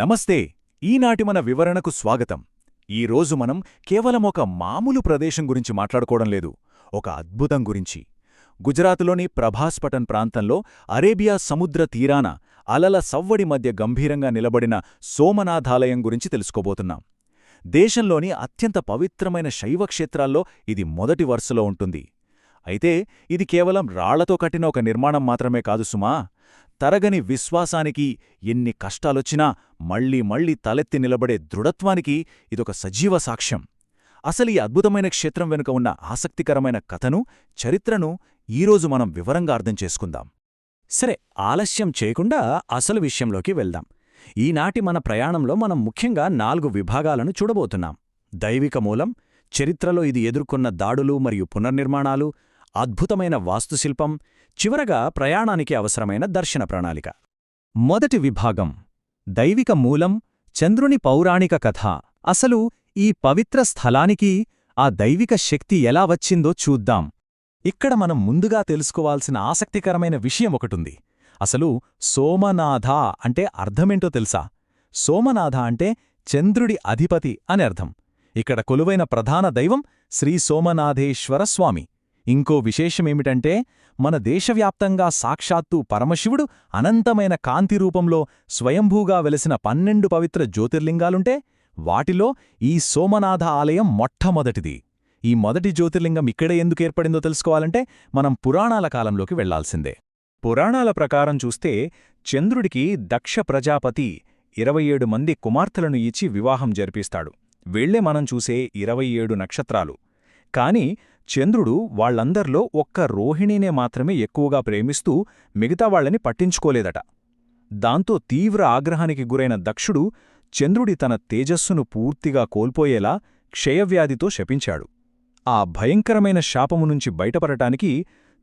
నమస్తే. ఈనాటి మన వివరణకు స్వాగతం. ఈరోజు మనం కేవలం ఒక మామూలు ప్రదేశం గురించి మాట్లాడుకోవడం లేదు, ఒక అద్భుతం గురించి. గుజరాత్లోని ప్రభాస్పటన్ ప్రాంతంలో అరేబియా సముద్ర తీరాన అలల సవ్వడి మధ్య గంభీరంగా నిలబడిన సోమనాథాలయం గురించి తెలుసుకోబోతున్నాం. దేశంలోని అత్యంత పవిత్రమైన శైవక్షేత్రాల్లో ఇది మొదటి వరుసలో ఉంటుంది. అయితే ఇది కేవలం రాళ్లతో కట్టిన ఒక నిర్మాణం మాత్రమే కాదు సుమా. తరగని విశ్వాసానికి, ఎన్ని కష్టాలొచ్చినా మళ్లీ మళ్లీ తలెత్తి నిలబడే దృఢత్వానికి ఇదొక సజీవ సాక్ష్యం. అసలు ఈ అద్భుతమైన క్షేత్రం వెనుక ఉన్న ఆసక్తికరమైన కథను, చరిత్రను ఈరోజు మనం వివరంగా అర్థం చేసుకుందాం. సరే, ఆలస్యం చేయకుండా అసలు విషయంలోకి వెళ్దాం. ఈనాటి మన ప్రయాణంలో మనం ముఖ్యంగా 4 విభాగాలను చూడబోతున్నాం. దైవిక మూలం, చరిత్రలో ఇది ఎదుర్కొన్న దాడులు మరియు పునర్నిర్మాణాలు, అద్భుతమైన వాస్తుశిల్పం, చివరగా ప్రయాణానికి అవసరమైన దర్శన ప్రణాళిక. మొదటి విభాగం దైవిక మూలం, చంద్రుని పౌరాణిక కథ. అసలు ఈ పవిత్ర స్థలానికి ఆ దైవిక శక్తి ఎలా వచ్చిందో చూద్దాం. ఇక్కడ మనం ముందుగా తెలుసుకోవాల్సిన ఆసక్తికరమైన విషయం ఒకటుంది. అసలు సోమనాథ అంటే అర్థమేంటో తెలుసా? సోమనాథ అంటే చంద్రుడి అధిపతి అని అర్థం. ఇక్కడ కొలువైన ప్రధాన దైవం శ్రీ సోమనాథేశ్వర స్వామి. ఇంకో విశేషమేమిటంటే, మన దేశవ్యాప్తంగా సాక్షాత్తు పరమశివుడు అనంతమైన కాంతి రూపంలో స్వయంభూగా వెలసిన 12 పవిత్ర జ్యోతిర్లింగాలుంటే వాటిలో ఈ సోమనాథ ఆలయం మొట్టమొదటిది. ఈ మొదటి జ్యోతిర్లింగం ఇక్కడే ఎందుకు ఏర్పడిందో తెలుసుకోవాలంటే మనం పురాణాల కాలంలోకి వెళ్లాల్సిందే. పురాణాల ప్రకారం చూస్తే చంద్రుడికి దక్ష ప్రజాపతి 27 మంది కుమార్తెలను ఇచ్చి వివాహం జరిపిస్తాడు. వీళ్లే మనం చూసే 27 నక్షత్రాలు. కాని చంద్రుడు వాళ్లందర్లో ఒక్క రోహిణీనే మాత్రమే ఎక్కువగా ప్రేమిస్తూ మిగతా వాళ్లని పట్టించుకోలేదట. దాంతో తీవ్ర ఆగ్రహానికి గురైన దక్షుడు చంద్రుడి తన తేజస్సును పూర్తిగా కోల్పోయేలా క్షయవ్యాధితో శపించాడు. ఆ భయంకరమైన శాపము నుంచి బయటపడటానికి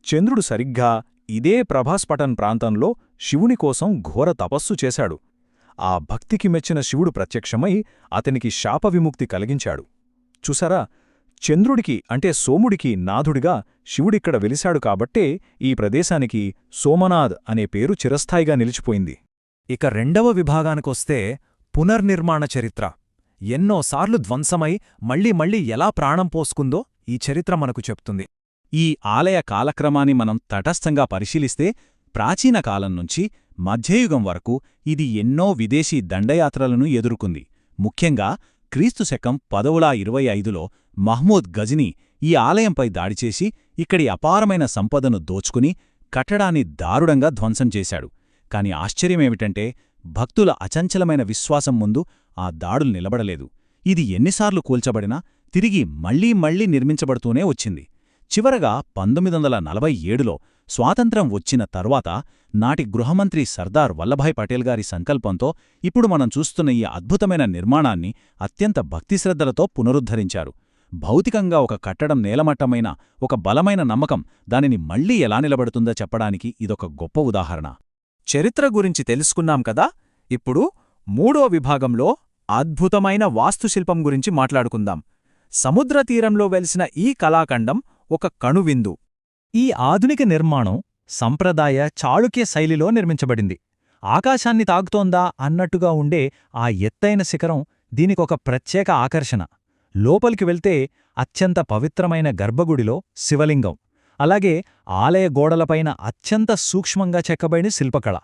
చంద్రుడు సరిగ్గా ఇదే ప్రభాస్పటన్ ప్రాంతంలో శివుని కోసం ఘోర తపస్సు చేశాడు. ఆ భక్తికి మెచ్చిన శివుడు ప్రత్యక్షమై అతనికి శాపవిముక్తి కలిగించాడు. చూసారా, చంద్రుడికి అంటే సోముడికి నాథుడిగా శివుడిక్కడ వెలిశాడు కాబట్టే ఈ ప్రదేశానికి సోమనాథ్ అనే పేరు చిరస్థాయిగా నిలిచిపోయింది. ఇక రెండవ విభాగానికొస్తే పునర్నిర్మాణ చరిత్ర. ఎన్నోసార్లు ధ్వంసమై మళ్లీ మళ్లీ ఎలా ప్రాణం పోసుకుందో ఈ చరిత్ర మనకు చెప్తుంది. ఈ ఆలయ కాలక్రమాన్ని మనం తటస్థంగా పరిశీలిస్తే ప్రాచీన కాలం నుంచి మధ్యయుగం వరకు ఇది ఎన్నో విదేశీ దండయాత్రలను ఎదుర్కొంది. ముఖ్యంగా క్రీస్తు శకం 1025లో మహ్మూద్ గజనీ ఈ ఆలయంపై దాడిచేసి ఇక్కడి అపారమైన సంపదను దోచుకుని కట్టడాన్ని దారుణంగా ధ్వంసం చేశాడు. కాని ఆశ్చర్యమేమిటంటే, భక్తుల అచంచలమైన విశ్వాసం ముందు ఆ దాడులు నిలబడలేదు. ఇది ఎన్నిసార్లు కూల్చబడినా తిరిగి మళ్లీ మళ్లీ నిర్మించబడుతూనే వచ్చింది. చివరగా 1947లో స్వాతంత్ర్యం వచ్చిన తర్వాత నాటి గృహమంత్రి సర్దార్ వల్లభాయ్ పటేల్ గారి సంకల్పంతో ఇప్పుడు మనం చూస్తున్న ఈ అద్భుతమైన నిర్మాణాన్ని అత్యంత భక్తిశ్రద్ధలతో పునరుద్ధరించారు. భౌతికంగా ఒక కట్టడం నేలమట్టమైన ఒక బలమైన నమ్మకం దానిని మళ్లీ ఎలా నిలబడుతుందో చెప్పడానికి ఇదొక గొప్ప ఉదాహరణ. చరిత్ర గురించి తెలుసుకున్నాం కదా. ఇప్పుడు మూడో విభాగంలో అద్భుతమైన వాస్తుశిల్పం గురించి మాట్లాడుకుందాం. సముద్రతీరంలో వెలిసిన ఈ కళాఖండం ఒక కణువిందు. ఈ ఆధునిక నిర్మాణం సంప్రదాయ చాళుక్య శైలిలో నిర్మించబడింది. ఆకాశాన్ని తాకుతోందా అన్నట్టుగా ఉండే ఆ ఎత్తైన శిఖరం దీనికొక ప్రత్యేక ఆకర్షణ. లోపలికి వెళ్తే అత్యంత పవిత్రమైన గర్భగుడిలో శివలింగం, అలాగే ఆలయ గోడలపైన అత్యంత సూక్ష్మంగా చెక్కబడిన శిల్పకళ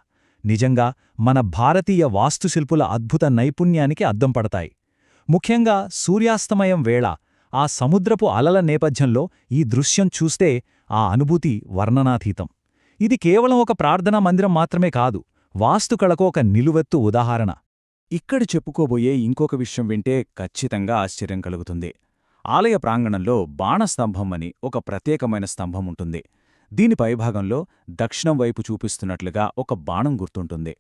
నిజంగా మన భారతీయ వాస్తుశిల్పుల అద్భుత నైపుణ్యానికి అద్దం పడతాయి. ముఖ్యంగా సూర్యాస్తమయం వేళ ఆ సముద్రపు అలల నేపథ్యంలో ఈ దృశ్యం చూస్తే ఆ అనుభూతి వర్ణనాతీతం. ఇది కేవలం ఒక ప్రార్థనా మందిరం మాత్రమే కాదు, వాస్తుకళకు ఒక నిలువెత్తు ఉదాహరణ. ఇక్కడ చెప్పుకోబోయే ఇంకొక విషయం వింటే ఖచ్చితంగా ఆశ్చర్యం కలుగుతుంది. ఆలయ ప్రాంగణంలో బాణస్తంభం అని ఒక ప్రత్యేకమైన స్తంభం ఉంటుంది. దీని పైభాగంలో దక్షిణం వైపు చూపిస్తున్నట్లుగా ఒక బాణం గుర్తుంటుంది.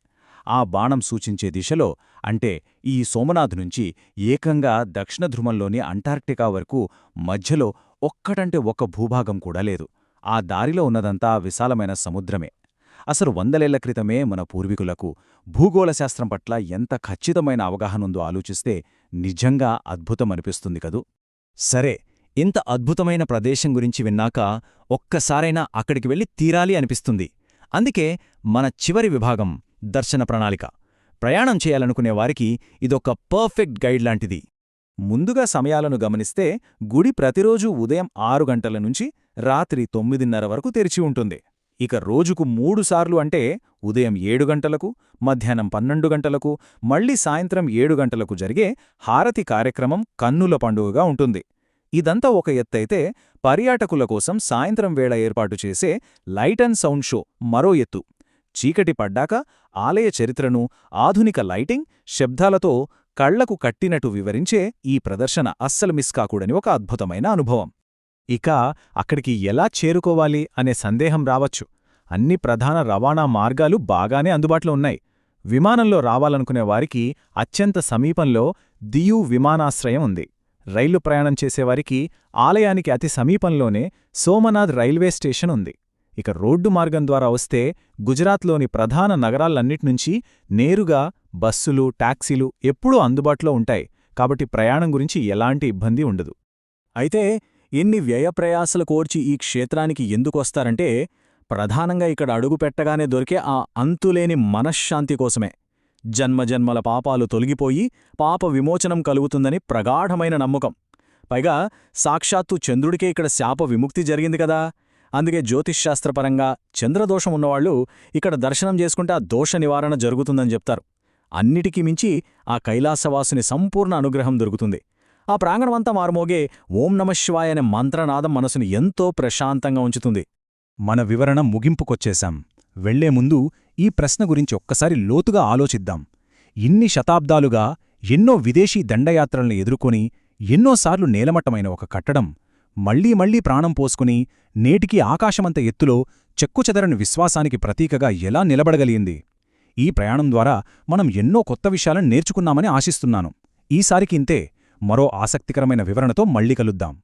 ఆ బాణం సూచించే దిశలో, అంటే ఈ సోమనాథ్ నుంచి ఏకంగా దక్షిణ ధ్రువంలోని అంటార్క్టికా వరకు మధ్యలో ఒక్కటంటే ఒక్క భూభాగం కూడా లేదు. ఆ దారిలో ఉన్నదంతా విశాలమైన సముద్రమే. అసలు వందలేళ్ల క్రితమే మన పూర్వీకులకు భూగోళశాస్త్రం పట్ల ఎంత ఖచ్చితమైన అవగాహనుందో ఆలోచిస్తే నిజంగా అద్భుతమనిపిస్తుంది కదూ. సరే, ఇంత అద్భుతమైన ప్రదేశం గురించి విన్నాక ఒక్కసారైనా అక్కడికి వెళ్ళి తీరాలి అనిపిస్తుంది. అందుకే మన చివరి విభాగం దర్శన ప్రణాళిక. ప్రయాణం చేయాలనుకునేవారికి ఇదొక పర్ఫెక్ట్ గైడ్ లాంటిది. ముందుగా సమయాలను గమనిస్తే గుడి ప్రతిరోజూ ఉదయం 6 గంటల నుంచి రాత్రి 9:30 వరకు తెరిచి ఉంటుంది. ఇక రోజుకు 3 సార్లు అంటే ఉదయం 7 గంటలకు, మధ్యాహ్నం 12 గంటలకు, మళ్లీ సాయంత్రం 7 గంటలకు జరిగే హారతి కార్యక్రమం కన్నుల పండుగగా ఉంటుంది. ఇదంతా ఒక ఎత్తైతే పర్యాటకుల కోసం సాయంత్రం వేళ ఏర్పాటు చేసే లైట్ అండ్ సౌండ్ షో మరో ఎత్తు. చీకటి పడ్డాక ఆలయ చరిత్రను ఆధునిక లైటింగ్, శబ్దాలతో కళ్లకు కట్టినట్టు వివరించే ఈ ప్రదర్శన అస్సలు మిస్ కాకూడని ఒక అద్భుతమైన అనుభవం. ఇక అక్కడికి ఎలా చేరుకోవాలి అనే సందేహం రావచ్చు. అన్ని ప్రధాన రవాణా మార్గాలు బాగానే అందుబాటులో ఉన్నాయి. విమానంలో రావాలనుకునే వారికి అత్యంత సమీపంలో దియూ విమానాశ్రయం ఉంది. రైలు ప్రయాణం చేసేవారికి ఆలయానికి అతి సమీపంలోనే సోమనాథ్ రైల్వే స్టేషన్ ఉంది. ఇక రోడ్డు మార్గం ద్వారా వస్తే గుజరాత్లోని ప్రధాన నగరాలన్నిటినుంచి నేరుగా బస్సులు, టాక్సీలు ఎప్పుడూ అందుబాటులో ఉంటాయి. కాబట్టి ప్రయాణం గురించి ఎలాంటి ఇబ్బంది ఉండదు. అయితే ఇన్ని వ్యయప్రయాసలు కోర్చి ఈ క్షేత్రానికి ఎందుకొస్తారంటే ప్రధానంగా ఇక్కడ అడుగుపెట్టగానే దొరికే ఆ అంతులేని మనశ్శాంతి కోసమే. జన్మజన్మల పాపాలు తొలగిపోయి పాప విమోచనం కలుగుతుందని ప్రగాఢమైన నమ్మకం. పైగా సాక్షాత్తు చంద్రుడికే ఇక్కడ శాప విముక్తి జరిగింది కదా. అందుకే జ్యోతిష్శాస్త్రపరంగా చంద్రదోషం ఉన్నవాళ్లు ఇక్కడ దర్శనం చేసుకుంటే ఆ దోష నివారణ జరుగుతుందని చెప్తారు. అన్నిటికీ మించి ఆ కైలాసవాసుని సంపూర్ణ అనుగ్రహం దొరుకుతుంది. ఆ ప్రాంగణమంతా మారుమోగే ఓం నమఃశివాయ అనే మంత్రనాదం మనసుని ఎంతో ప్రశాంతంగా ఉంచుతుంది. మన వివరణ ముగింపుకొచ్చేశాం. వెళ్లే ముందు ఈ ప్రశ్న గురించి ఒక్కసారి లోతుగా ఆలోచిద్దాం. ఇన్ని శతాబ్దాలుగా ఎన్నో విదేశీ దండయాత్రల్ని ఎదుర్కొని ఎన్నోసార్లు నేలమట్టమైన ఒక కట్టడం మళ్లీ మళ్లీ ప్రాణం పోసుకుని నేటికీ ఆకాశమంత ఎత్తులో చెక్కుచెదరని విశ్వాసానికి ప్రతీకగా ఎలా నిలబడగలిగింది? ఈ ప్రయాణం ద్వారా మనం ఎన్నో కొత్త విషయాలను నేర్చుకున్నామని ఆశిస్తున్నాను. ఈసారికి ఇంతే. మరో ఆసక్తికరమైన వివరణతో మళ్లీ కలుద్దాం.